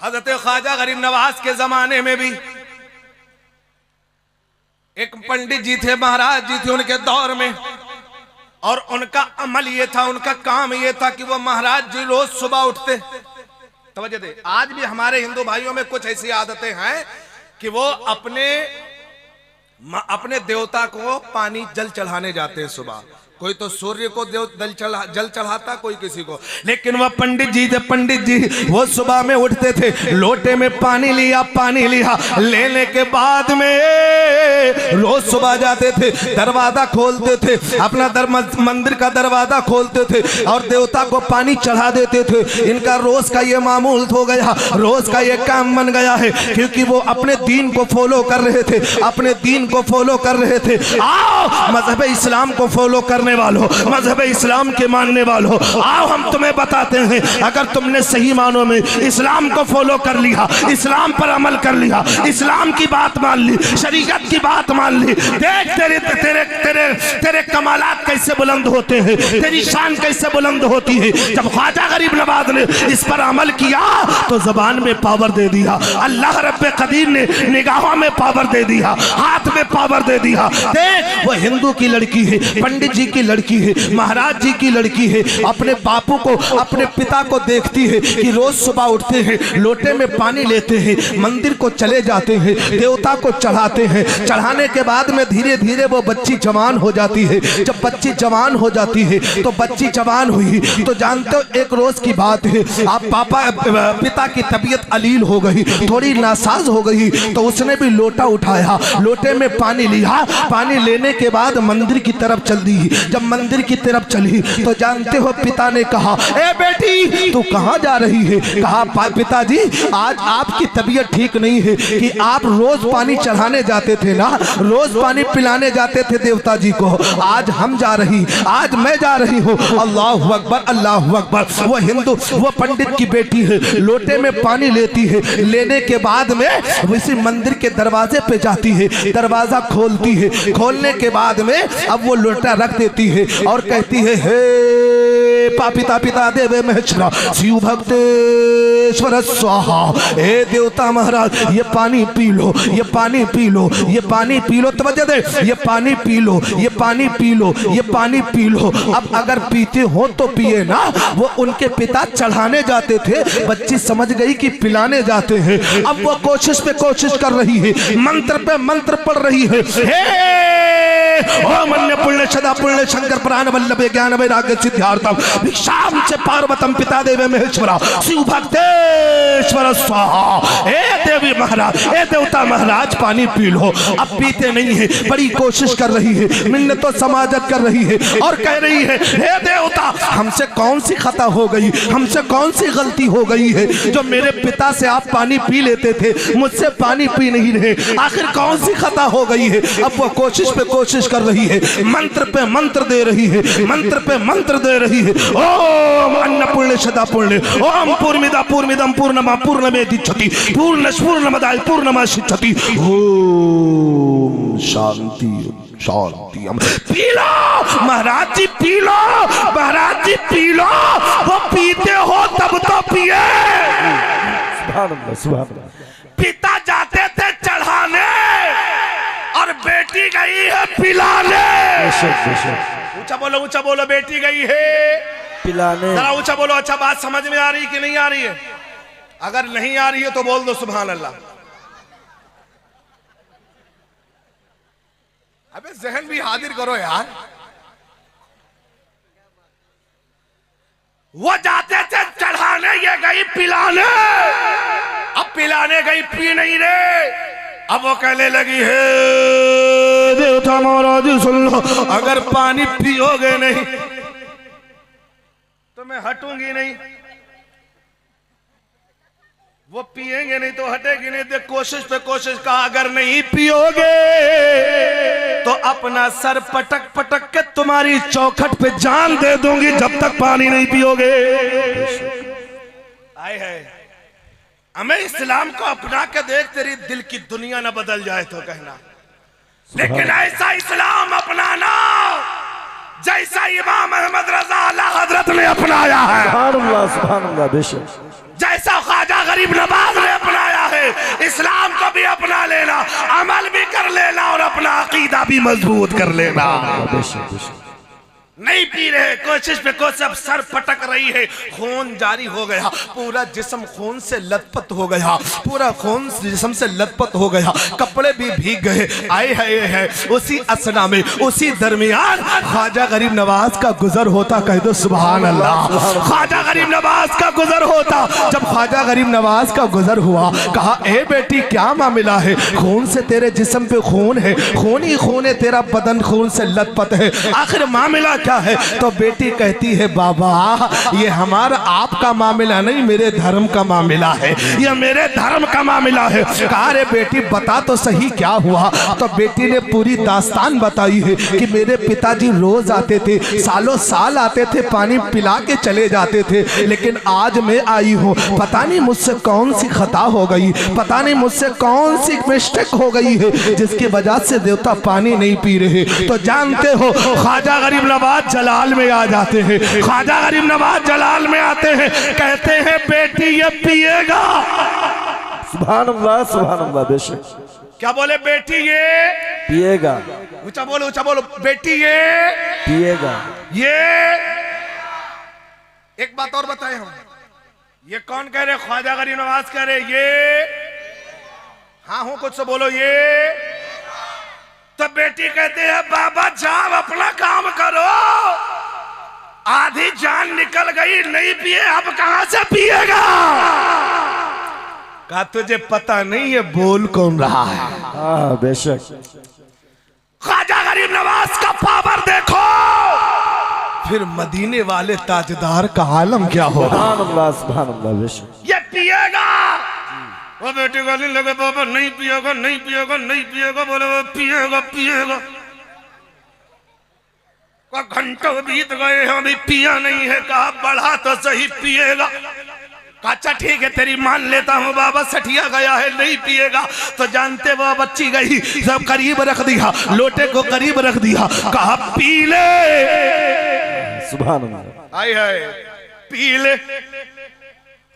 हजरत ख्वाजा गरीब नवाज के जमाने में भी एक पंडित जी थे, महाराज जी थे उनके दौर में, और उनका अमल ये था, उनका काम ये था कि वो महाराज जी रोज सुबह उठते। तवज्जो दे, आज भी हमारे हिंदू भाइयों में कुछ ऐसी आदतें हैं कि वो अपने देवता को पानी जल चढ़ाने जाते हैं सुबह। कोई तो सूर्य को जल चढ़ाता, कोई किसी को। लेकिन वह पंडित जी थे, पंडित जी वो सुबह में उठते थे, लोटे में पानी लिया, पानी लिया, लेने के बाद में रोज सुबह जाते थे, दरवाजा खोलते थे, अपना मंदिर का दरवाजा खोलते थे और देवता को पानी चढ़ा देते थे। इनका रोज का ये मामूल हो गया, रोज का ये काम बन गया है, क्योंकि वो अपने दीन को फॉलो कर रहे थे, अपने दीन को फॉलो कर रहे थे। आओ मजहब इस्लाम को फॉलो करने वालों, मजहब इस्लाम के मानने वालों, आओ हम तुम्हें बताते हैं, अगर तुमने सही मानों में इस्लाम को फॉलो कर लिया, इस्लाम पर अमल कर लिया, इस्लाम की बात मान ली, शरीयत की बात मान ली, देख तेरे तेरे तेरे तेरे कमालात कैसे बुलंद होते हैं, तेरी शान कैसे बुलंद होती है। जब ख्वाजा गरीब नवाज ने इस पर अमल किया तो जबान में पावर दे दिया, अल्लाह रब्बे कदीर ने निगाहों में पावर दे दिया, हाथ में पावर दे दिया। देख वो हिंदू की लड़की है, पंडित जी की लड़की है, महाराज जी की लड़की है, अपने बापू को, अपने पिता को देखती है कि रोज सुबह उठते हैं, लोटे में पानी लेते हैं, मंदिर को चले जाते हैं, देवता को चढ़ाते हैं। चढ़ाने के बाद में धीरे धीरे वो बच्ची जवान हो जाती है। जब बच्ची जवान हो जाती है तो बच्ची जवान हुई तो जानते हो एक रोज की बात है, आप पिता की तबीयत अलील हो गई, थोड़ी नासाज हो गई, तो उसने भी लोटा उठाया, लोटे में पानी लिया, पानी लेने के बाद मंदिर की तरफ चल दी। जब मंदिर की तरफ चली तो जानते हो पिता ने कहा, ए बेटी तू कहाँ जा रही है? कहा पिताजी आज आपकी तबीयत ठीक नहीं है कि आप रोज पानी चढ़ाने जाते थे ना, रोज पानी पिलाने जाते थे देवता जी को, आज हम जा रही, आज मैं जा रही हूँ। अल्लाहु अकबर, अल्लाहु अकबर। वो हिंदू, वो पंडित की बेटी है, लोटे में पानी लेती है, लेने के बाद में इसी मंदिर के दरवाजे पे जाती है, दरवाजा खोलती है, खोलने के बाद में अब वो लोटा रख देती है और कहती है, हे पापिता पिता देवे महेश्वरा शिव भक्तेश्वर स्वाहा, हे देवता महाराज ये पानी पी लो, ये पानी पी लो, ये पानी पी लो, तवज्जो दे, ये पानी पी लो, ये पानी पी लो, ये पानी पी लो। अब अगर पीते हो तो पिए ना, वो उनके पिता चढ़ाने जाते थे, बच्ची समझ गई कि पिलाने जाते हैं। अब वो कोशिश पे कोशिश कर रही है, मंत्र पे मंत्र पढ़ रही है, ओम अन्य पुण्य सदा पुण्य शंकर प्राण वल्लभे ज्ञान वैराग्य सिद्धार्थम भिक्षाम से पार्वतम पिता देवे महेश्वरा शिव भक्तेश्वर स्वाहा। हे देवी महाराज, हे देवता महाराज पानी पी लो। अब पीते नहीं है, बड़ी कोशिश कर रही है, मिन्नतों समाजत कर रही है और कह रही है, हे देवता हमसे कौन सी खता हो गई, हमसे कौन सी गलती हो गई है जो मेरे पिता से आप पानी पी लेते थे, मुझसे पानी पी नहीं रहे, आखिर कौन सी खता हो गई है। अब वो कोशिश पे कोशिश कर रही है, मंत्र पे मंत्र दे रही है, मंत्र पे मंत्र दे रही है। ओम अन्नपूर्णे सदा पूर्णे, ओम पूर्णमिदा पूर्णमिदं पूर्णमा पूर्णमेदिच्छति पूर्णस्य पूर्णमदाय पूर्णमादास्यति। ओम शांति शांति। पी लो महाराज जी, पी लो महाराज जी, पी लो। वो पीते हो तब तो पिए। सुभान अल्लाह, सुभान अल्लाह। पिता जाते थे चढ़ाने और बेटी गई है पिलाने। ऊंचा बोलो, ऊंचा बोलो, बेटी गई है पिलाने। जरा ऊंचा बोलो। अच्छा बात समझ में आ रही कि नहीं आ रही है? अगर नहीं आ रही है तो बोल दो सुभान अल्लाह। अबे जहन भी हाजिर करो यार। वो जाते थे चढ़ाने, ये गई पिलाने। अब पिलाने गई, पी नहीं रहे। अब वो कहने लगी, हे देवता महाराज सुन लो, अगर पानी पियोगे नहीं तो मैं हटूंगी नहीं। वो पिएंगे नहीं तो हटेगी नहीं। देख कोशिश पे कोशिश कहा, अगर नहीं पियोगे तो अपना सर पटक पटक के तुम्हारी चौखट पे जान दे दूंगी जब तक पानी नहीं पियोगे। आए है हमें इस्लाम को अपना के देख, तेरी दिल की दुनिया ना बदल जाए तो कहना। लेकिन ऐसा इस्लाम अपनाना जैसा इमाम अहमद रजा अल्लाह हजरत ने अपनाया है, सुभान अल्लाह, सुभान अल्लाह, बेशक। जैसा ख्वाजा गरीब नवाज भी मजबूत कर लेना। बेशक नहीं पी रहे, कोशिश पे कोशिश, सर पटक रही है, खून जारी हो गया, पूरा जिस्म खून से लथपथ हो गया, पूरा खून जिस्म से लथपथ हो गया, कपड़े भी भीग गए। आए है उसी असना में, उसी दरमियान ख्वाजा गरीब नवाज का गुजर होता। कह दो सुभान अल्लाह। ख्वाजा गरीब नवाज का गुजर होता। जब ख्वाजा गरीब नवाज का गुजर हुआ, कहा ए बेटी क्या मामला है? खून से तेरे जिस्म पे खून है, खून ही खून है, तेरा बदन खून से लथपथ है, आखिर मामला क्या है? तो बेटी कहती है बाबा ये हमारा आपका मामला नहीं, मेरे धर्म का मामला है, ये मेरे धर्म का मामला है। कहा रे बेटी बता तो सही क्या हुआ? तो बेटी ने पूरी दास्तान बताई है कि मेरे पिताजी रोज आते थे, सालों साल आते थे, पानी पिला के चले जाते थे, लेकिन आज मैं आई हूँ, पता नहीं मुझसे कौन सी खता हो गई, पता नहीं मुझसे कौन सी मिस्टेक हो गई है जिसकी वजह से देवता पानी नहीं पी रहे। तो जानते हो ख्वाजा गरीब नवाज जलाल में आ जाते हैं, ख्वाजा गरीब नवाज जलाल में आते हैं, कहते हैं बेटी ये पिएगा। सुभान अल्लाह बेशक। क्या बोले? बेटी ये पिएगा। ऊंचा बोलो बेटी ये पिएगा। ये एक बात और बताए हम, ये कौन कह रहे? ख्वाजा गरीब नवाज कह रहे ये। हाँ हूं कुछ तो बोलो ये। तो बेटी कहते हैं बाबा जाओ अपना काम करो, आधी जान निकल गई, नहीं पिए अब कहां से पिएगा? कहा तुझे पता नहीं है बोल कौन रहा है? हाँ बेशक। ख्वाजा गरीब नवाज का पावर देखो, फिर मदीने वाले ताजदार का आलम क्या होगा? सुभान अल्लाह बेशक। ये पिएगा। वो बेटे को नहीं लगे बाबा नहीं पिएगा, नहीं पिएगा, नहीं पिएगा, बोले वो पिएगा पिएगा। घंटों बीत गए हैं अभी पिया नहीं है। कहा बढ़ा तो सही पिएगा। अच्छा ठीक है तेरी मान लेता हूँ बाबा, सठिया गया है नहीं पिएगा। तो जानते वो बच्ची गई, सब करीब रख दिया, लोटे को करीब रख दिया, कहा पी ले। सुभान अल्लाह। आए हाय पी ले।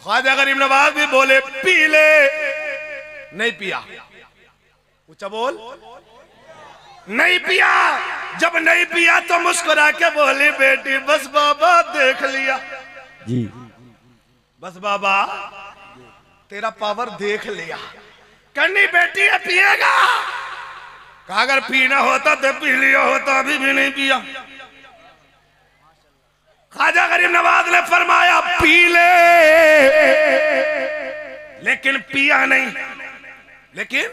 ख्वाजा गरीब नवाज भी बोले पी ले, नहीं पिया। ऊंचा बोल। नहीं पिया। जब नहीं पिया तो मुस्कुरा के बोली बेटी बस बाबा देख लिया जी, बस बाबा तेरा पावर देख लिया। करनी बेटी है पिएगा। कहा अगर पीना होता तो पी लिया होता, अभी भी नहीं पिया। ख्वाजा गरीब नवाज ने फरमाया पी ले, लेकिन पिया नहीं। लेकिन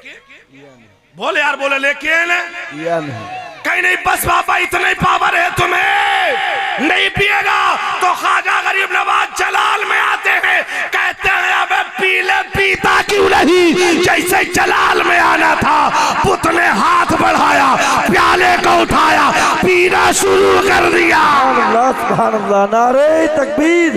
बोले यार बोले लेकिन पिया नहीं। कहीं नहीं बस बाबा इतना ही पावर है तुम्हें, नहीं पिएगा। तो ख्वाजा गरीब नवाज जलाल में आते हैं, कहते हैं अबे पी ले, पीता क्यों नहीं? जैसे जलाल में आना था पुत ने हाथ बढ़ाया, प्याले को उठाया, पीना शुरू कर दिया। सुभान अल्लाह। नारे तकबीर,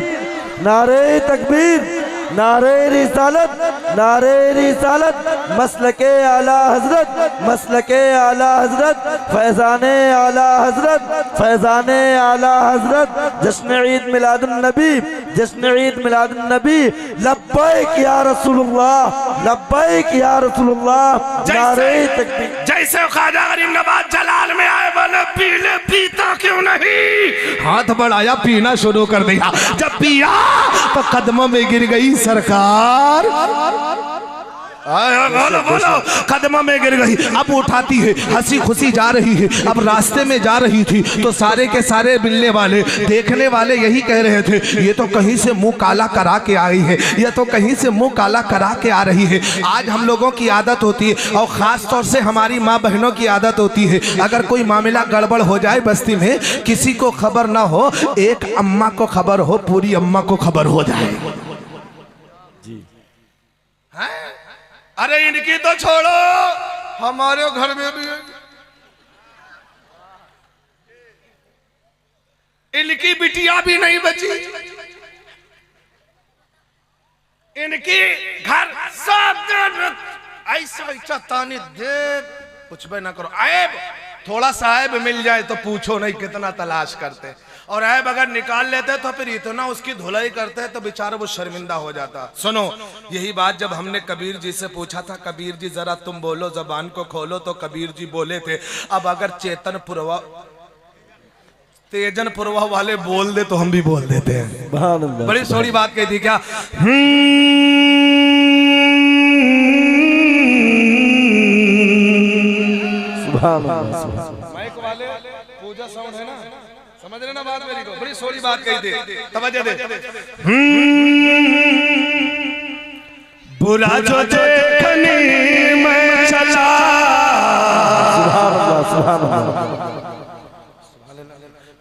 नारे तकबीर, नारे रिसालत, नारे रिसालत, मसलके आला हजरत, मसलके आला हजरत, फैजाने आला हजरत, फैजाने आला हजरत, जश्न ईद मिलादुन नबी, जश्न ईद मिलादुन नबी, लब्बैक या रसूलुल्लाह, लब्बैक या रसूलुल्लाह। नारे तकबीर। जैसे ख्वाजा गरीब नवाज जलाल में आए बोले पी ले, पीता क्यों नहीं? हाथ बढ़ाया, पीना शुरू कर दिया। जब पिया तो कदमों में गिर गई सरकार। बोलो बोलो, कदमों में गिर गई। अब उठाती है, हंसी खुशी जा रही है। अब रास्ते में जा रही थी तो सारे के सारे मिलने वाले देखने वाले यही कह रहे थे ये तो कहीं से मुंह काला करा के आई है, ये तो कहीं से मुंह काला करा के आ रही है। आज हम लोगों की आदत होती है और ख़ास तौर से हमारी माँ बहनों की आदत होती है, अगर कोई मामला गड़बड़ हो जाए बस्ती में, किसी को खबर ना हो, एक अम्मा को खबर हो, पूरी अम्मा को खबर हो जाए। अरे इनकी तो छोड़ो, हमारे घर में भी इनकी बिटिया भी नहीं बची, इनकी घर सब ऐसा तानी दे कुछ भी ना करो। ऐब थोड़ा सा ऐब मिल जाए तो पूछो नहीं कितना तलाश करते। और ऐब अगर निकाल लेते तो फिर इतना उसकी धुलाई करते तो बेचारा वो शर्मिंदा हो जाता। सुनो, यही बात जब हमने कबीर जी से पूछा था, कबीर जी जरा तुम बोलो, जबान को खोलो, तो कबीर जी बोले थे अब अगर चेतनपुरवा तेजनपुरवा वाले बोल दे तो हम भी बोल देते हैं। बड़ी सोड़ी बात कही थी क्या? माइक वाले पूजा साउंड है ना, समझ रहे ना बात मेरी को? बड़ी सोड़ी बात कही थी, तवज्जो दे। बुरा जो देखने में चला,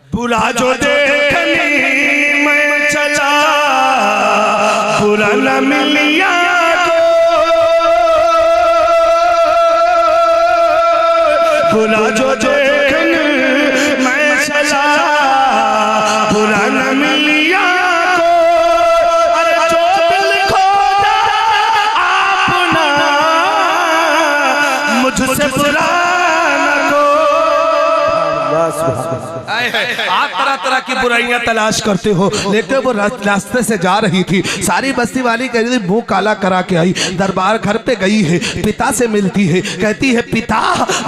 बुरा जो देखने में चला, बुरा न मिलिया को, बुरा जो देखने में चला, बुरा न मिलिया को, अरे जो दिल खोदा अपना, मुझसे बुरा न को। आप तरह तरह की बुराइयां तलाश करते हो, लेकिन वो रास्ते से जा रही थी, सारी बस्ती वाली कह रही थी मुंह काला करा के आई, दरबार घर पे गई है, पिता से मिलती है, कहती है पिता,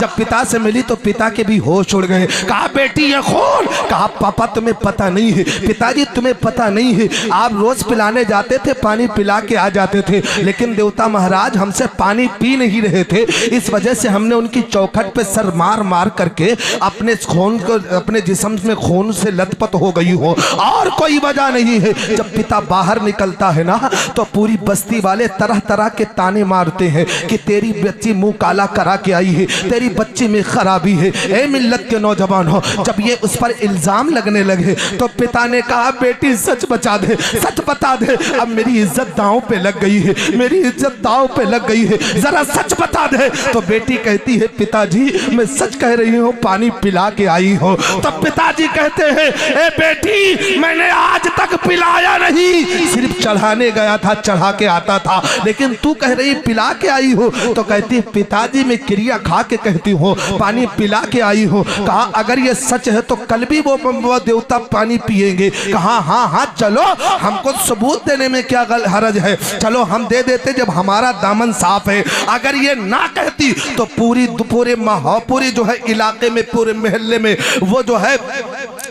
जब पिता से मिली तो पिता के भी होश उड़ गए। कहा बेटी ये कौन? कहा पापा तुम्हें पता नहीं है, पिताजी तुम्हें पता नहीं है, आप रोज पिलाने जाते थे, पानी पिला के आ जाते थे, लेकिन देवता महाराज हमसे पानी पी नहीं रहे थे, इस वजह से हमने उनकी चौखट पे सर मार मार करके अपने खून को, अपने जिस्म में खून से लथपथ हो गई हो, और कोई वजह नहीं है। जब पिता बाहर निकलता है ना तो पूरी बस्ती वाले तरह तरह के ताने मारते हैं कि तेरी बच्ची मुंह काला करा के आई है, तेरी बच्ची में खराबी है। ए मिल्लत के नौजवान हो, जब ये उस पर इल्जाम लगने लगे तो पिता ने कहा बेटी सच बचा दे, सच बता दे, अब मेरी इज्जत दांव पे लग गई है, मेरी इज्जत दांव पे लग गई है, जरा सच बता दे। तो बेटी कहती है पिताजी मैं सच कह रही हूँ, पानी पिला के आई हो। तब पिताजी कहते हैं ए बेटी मैंने आज तक पिलाया नहीं, सिर्फ चढ़ाने गया था, चढ़ा के आता था, लेकिन तू कह रही पिला के आई हो। तो कहती है पिताजी मैं क्रिया खा के कहती हूँ, पानी पिला के आई हो। कहा अगर ये सच है तो कल भी वो देवता पानी पिएंगे। कहा हाँ हाँ चलो, हमको सबूत देने में क्या हरज है, चलो हम दे देते जब हमारा दामन साफ है। अगर ये ना कहती तो पूरे जो है इलाके में, पूरे मोहल्ले में वो जो है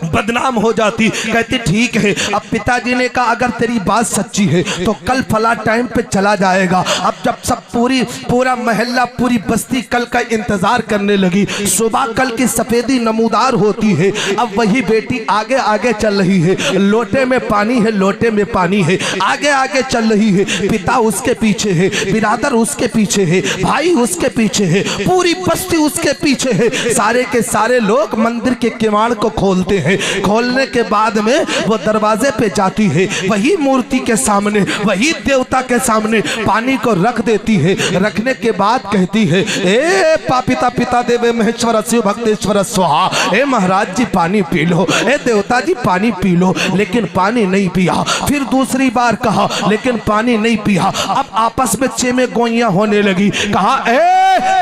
बदनाम हो जाती। कहती ठीक है। अब पिताजी ने कहा अगर तेरी बात सच्ची है तो कल फला टाइम पे चला जाएगा। अब जब सब पूरा मोहल्ला, पूरी बस्ती कल का इंतजार करने लगी, सुबह कल की सफेदी नमूदार होती है। अब वही बेटी आगे आगे चल रही है, लोटे में पानी है, लोटे में पानी है, आगे आगे चल रही है, पिता उसके पीछे है, बिरादर उसके पीछे है, भाई उसके पीछे है, पूरी बस्ती उसके पीछे है। सारे के सारे लोग मंदिर के किवाड़ को खोलते हैं। खोलने के बाद में वो दरवाजे पे जाती है, वही मूर्ति के सामने, वही देवता के सामने पानी को रख देती है। रखने के बाद कहती है ए पापिता पिता देवे महेश्वर शिव भक्तेश्वर स्वाहा, ए महाराज जी पानी पी लो, ए देवता जी पानी पी लो। लेकिन पानी नहीं पिया। फिर दूसरी बार कहा लेकिन पानी नहीं पिया। अब आपस में चेमे गोइयां होने लगी। कहा ए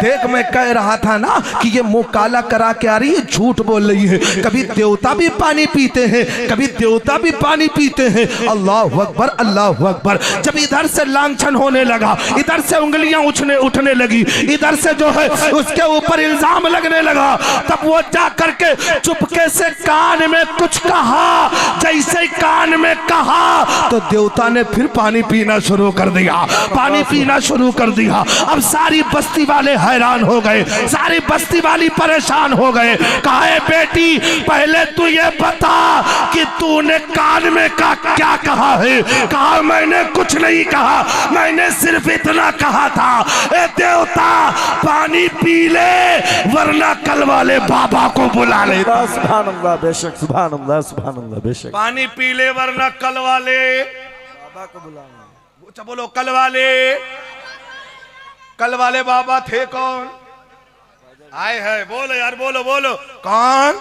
देख मैं कह रहा था ना कि ये मुंह काला करा के आ रही है, झूठ बोल रही है। कभी देवता भी पानी पीते हैं, कभी देवता भी पानी पीते हैं। अल्लाह अकबर, अल्लाह अकबर। जब इधर से लांछन होने लगा, इधर से उंगलियां उठने लगी, इधर से जो है उसके ऊपर इल्जाम लगने लगा, तब वो जा करके चुपके से कान में कुछ कहा। जैसे कान में कहा तो देवता ने फिर पानी पीना शुरू कर दिया, पानी पीना शुरू कर दिया। अब सारी बस्ती वाले हैरान हो गए, सारी बस्ती वाली परेशान हो गए। कहा बेटी पहले तू ये बता कि तूने कान में का क्या कहा है। कहा मैंने कुछ नहीं कहा, मैंने सिर्फ इतना कहा था ए देवता पानी पी ले वरना कल वाले बाबा को बुला ले। सुभान अल्लाह, बेशक सुभान अल्लाह, सुभान अल्लाह, बेशक। पानी पी ले वरना कल वाले बाबा को बुला ले। बोलो कल वाले बाबा थे कौन? आए है, बोलो यार, बोलो बोलो कौन?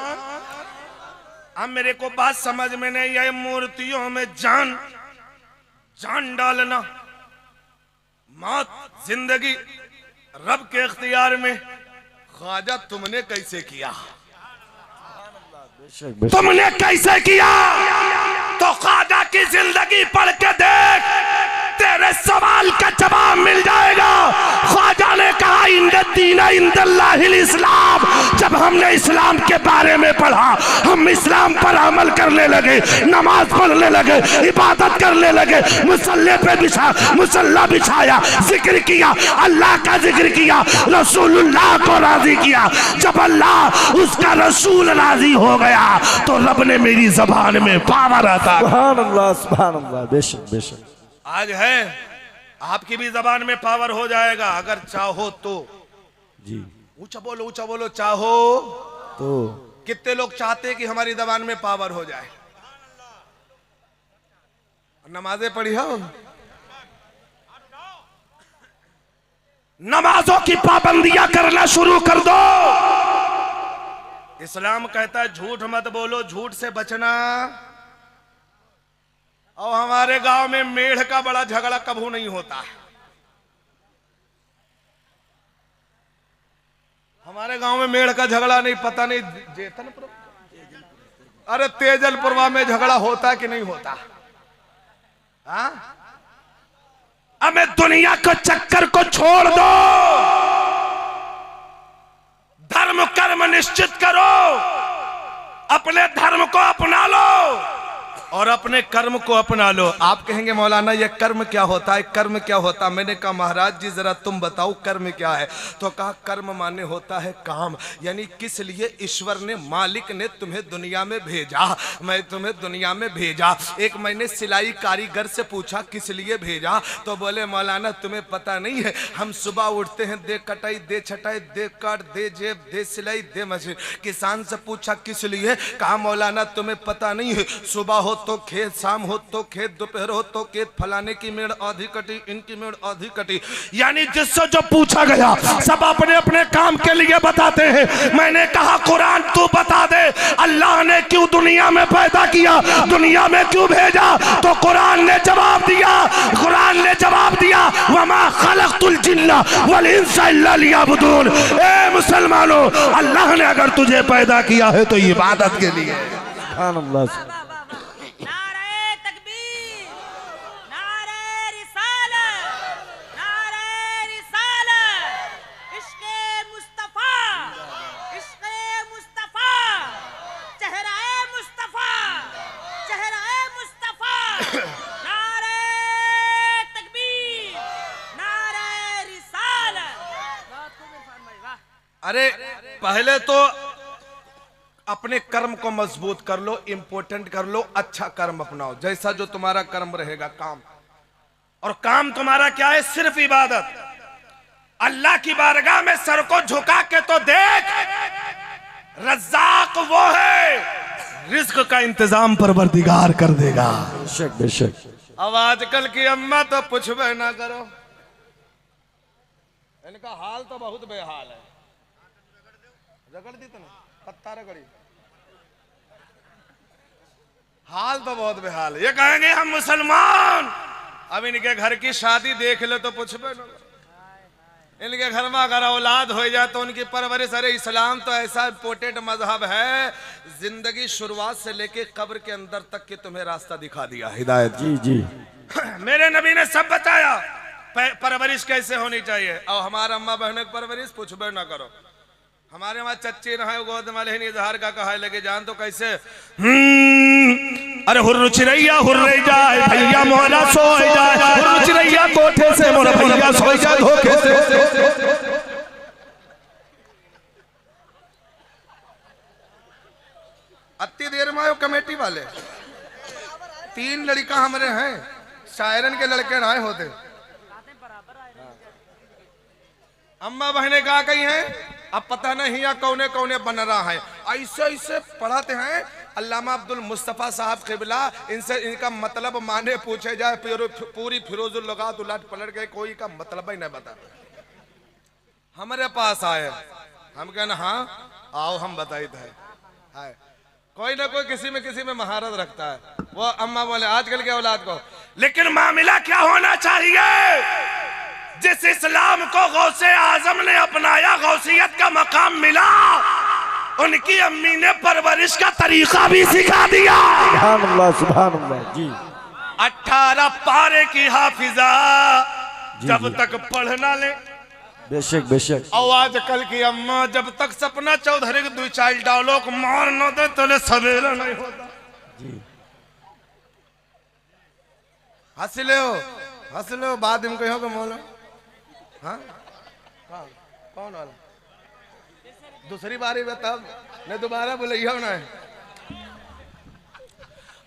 अब मेरे को बात समझ में नहीं आई। मूर्तियों में जान डालना, मौत जिंदगी रब के इख्तियार में। ख्वाजा तुमने कैसे किया? बेशक बेशक तुमने कैसे किया? तो ख्वाजा की जिंदगी पढ़ के देख, तेरे सवाल का जवाब मिल जाएगा। ख्वाजा ने कहा इंदीना इंदल्लाहिल इस्लाम। जब हमने इस्लाम के बारे में पढ़ा, हम इस्लाम पर अमल करने लगे, नमाज पढ़ने लगे, इबादत करने लगे, मुसल्ला बिछाया, जिक्र किया, अल्लाह का जिक्र किया, रसूलुल्लाह को राजी किया। जब अल्लाह उसका रसूल राजी हो गया तो रब ने मेरी जबान में पावर आता। सुभान अल्लाह, बेशक बेशक। आज है, आपकी भी जबान में पावर हो जाएगा अगर चाहो तो। जी ऊंचा बोलो चाहो तो। कितने लोग चाहते कि हमारी जबान में पावर हो जाए? नमाजें पढ़ी हो, नमाजों की पाबंदियां करना शुरू कर दो। इस्लाम कहता है झूठ मत बोलो, झूठ से बचना। और हमारे गांव में मेढ़ का बड़ा झगड़ा कभी नहीं होता। हमारे गांव में मेढ़ का झगड़ा नहीं, पता नहीं जेतनपुर, अरे तेजलपुरवा में झगड़ा होता कि नहीं होता? हाँ, अब दुनिया को चक्कर को छोड़ दो, धर्म कर्म निश्चित करो, अपने धर्म को अपना लो और अपने कर्म को अपना लो। आप कहेंगे मौलाना ये कर्म क्या होता है, कर्म क्या होता है? मैंने कहा महाराज जी जरा तुम बताओ कर्म क्या है। तो कहा कर्म माने होता है काम, यानी किस लिए ईश्वर ने, मालिक ने तुम्हें दुनिया में भेजा। मैं तुम्हें दुनिया में भेजा। एक मैंने सिलाई कारीगर से पूछा किस लिए भेजा, तो बोले मौलाना तुम्हें पता नहीं है, हम सुबह उठते हैं, दे कटाई, दे छटाई, दे काट, दे जेब, दे सिलाई, दे मशीन। किसान से पूछा किस लिए, कहा मौलाना तुम्हें पता नहीं है, सुबह हो तो खेत, शाम हो तो खेत, दोपहर हो तो खेत, फलाने की मेड़ आधी कटी, इनकी मेड़ आधी कटी। यानी जिससे जो पूछा गया सब अपने अपने काम के लिए बताते हैं। मैंने कहा कुरान तू बता दे, अल्लाह ने क्यों दुनिया में पैदा किया, दुनिया में क्यों भेजा? तो कुरान ने जवाब दिया, वमा खलक़तुल जिन्ना वल इंसा इल्ला लियअबुदून। ए मुसलमानों, अल्लाह ने अगर तुझे पैदा किया है तो इबादत के लिए। सुभान अल्लाह। अरे पहले तो अपने कर्म को मजबूत कर लो, इंपोर्टेंट कर लो, अच्छा कर्म अपनाओ, जैसा जो तुम्हारा कर्म रहेगा काम। और काम तुम्हारा क्या है? सिर्फ इबादत। अल्लाह की बारगाह में सर को झुका के तो देख, रज़्ज़ाक वो है, रिज्क का इंतजाम परवरदिगार कर देगा। बेशक बेशक। अब आजकल की अम्मा तो पूछबे ना करो, इनका हाल तो बहुत बेहाल है। रगड़ दी तो पत्ता रगड़ी, हाल तो बहुत बेहाल है। ये कहेंगे हम मुसलमान, अब इनके घर की शादी देख ले तो पूछबे न, इनके घर में अगर औलाद हो जाए तो उनकी परवरिश। अरे इस्लाम तो ऐसा इम्पोर्टेंट मजहब है, जिंदगी शुरुआत से लेके कब्र के अंदर तक के तुम्हें रास्ता दिखा दिया, हिदायत। जी जी, मेरे नबी ने सब बताया परवरिश कैसे होनी चाहिए। और हमारा अम्मा बहनों की परवरिश पूछबे ना करो। हमारे वहां चच्ची रहा गोद वाले इजहार का कहा लगे जान तो कैसे, अरे हुर्र चिरैया हुर्रे जाए भैया मोरा सो जाए, हुर्र चिरैया कोठे से मोरा भैया सो जाए धोखे से। अति देर में आयो कमेटी वाले, 3 लड़का हमारे हैं, शायरन के लड़के आए होते। अम्मा बहने कहा कही हैं, अब पता नहीं या कौने कौने बन रहा है। ऐसे ऐसे पढ़ाते हैं। अल्लामा अब्दुल मुस्तफ़ा साहब क़िबला, इनसे इनका मतलब माने पूछे जाए पूरी फिरोजुल लुगात उलट पलट गए, कोई का मतलब ही नहीं बता। हमारे पास आए, हम कहना हाँ आओ हम बताई थे। कोई ना कोई किसी में महारत रखता है। वो अम्मा बोले आजकल के औलाद को, लेकिन मामला क्या होना चाहिए? जिस इस्लाम को गौसे आजम ने अपनाया, गौसियत का मकाम मिला, उनकी अम्मी ने परवरिश का तरीका भी सिखा दिया। सुभान अल्लाह जी। 18 पारे की हाफिजा जब तक पढ़ ना ले। बेशक बेशक। और आजकल की अम्मा जब तक सपना चौधरी के 2 चाइल्ड डालो को मार न दे तो सवेरा नहीं होता जी। हंस लो बाद में कहो कि मोला। हाँ कौन वाला दूसरी बारी में तब नहीं दोबारा बोलियो ना।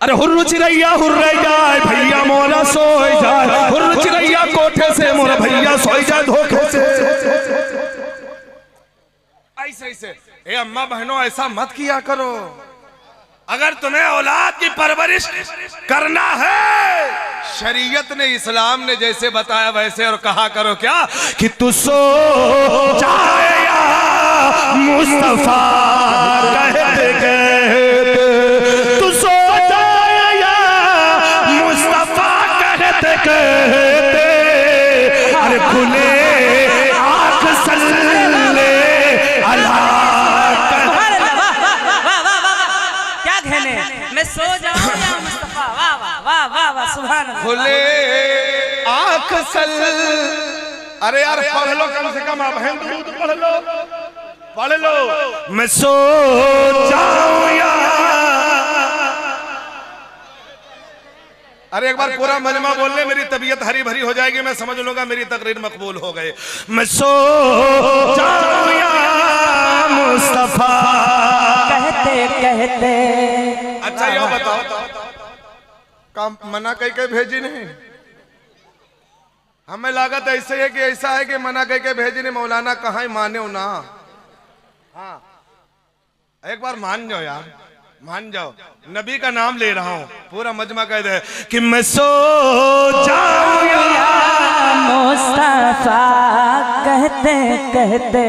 अरे हुर्र चिरैया हुर्र जाए भैया मोरा सोई जाए, हुर्र चिरैया कोठे से मोरा भैया सोई जाए धोखे से। ऐसे ए अम्मा बहनों ऐसा मत किया करो। अगर तुम्हें औलाद की परवरिश करना है, शरीयत ने इस्लाम ने जैसे बताया वैसे और कहा करो क्या कि तू सो जाए या मुस्तफा कहते कहते, तू सो जाए या मुस्तफा कहते कहते, अरे खुले आँख सल्ले अल्लाह। मैं सो जाऊं या मुस्तफा। वाह वाह वाह वाह वाह सुभान अल्लाह। खुले आँख सल। अरे यार पढ़ लो कम से कम, आप हिंदू तो पढ़ लो। मैं सो जाऊं या। अरे एक बार पूरा मजमा बोल ले, मेरी तबीयत हरी भरी हो जाएगी, मैं समझ लूंगा मेरी तकरीर मकबूल हो गए। मैं सो जाऊं या मुस्तफा कहते कहते। अच्छा ये बताओ काम मना कह भेजी नहीं? हमें लागत ऐसे है कि ऐसा है कि मना कह भेजी नहीं। मौलाना कहाँ माने ना। हाँ एक बार मान जाओ यार, मान जाओ। नबी का नाम ले रहा हूँ, पूरा मजमा कह दे कि मैं सो जाऊं या मुस्तफा कहते कहते।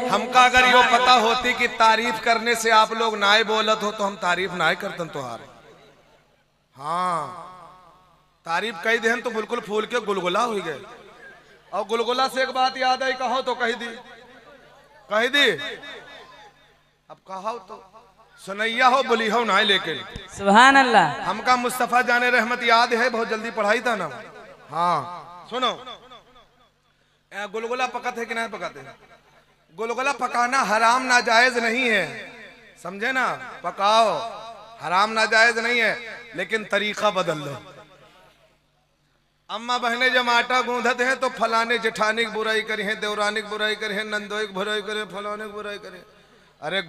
हमका अगर यो पता होती कि तारीफ करने से आप लोग नाय बोलत हो तो हम तारीफ नाय करतन तुहारे। हाँ तारीफ कही दे तो बिल्कुल फूल के गुलगुला हो गए। और गुलगुला से एक बात याद आई, कहो तो कही दी, कही दी। अब कहो तो सुनैया हो बोली हो ना, लेकिन सुभान अल्लाह। हमका मुस्तफा जाने रहमत याद है, बहुत जल्दी पढ़ाई था ना। हाँ सुनो, गुलगुला पकत है कि नहीं पकते? गुलगुला पकाना हराम नाजायज नहीं है, समझे ना। पकाओ, हराम नाजायज नहीं है, लेकिन तरीका बदल लो। अम्मा बहने जब आटा गूंधत हैं तो फलाने जेठानी की बुराई करी है, देवरानी की बुराई करी है, नंदोई की बुराई करे, फलाने की बुराई करे। अरे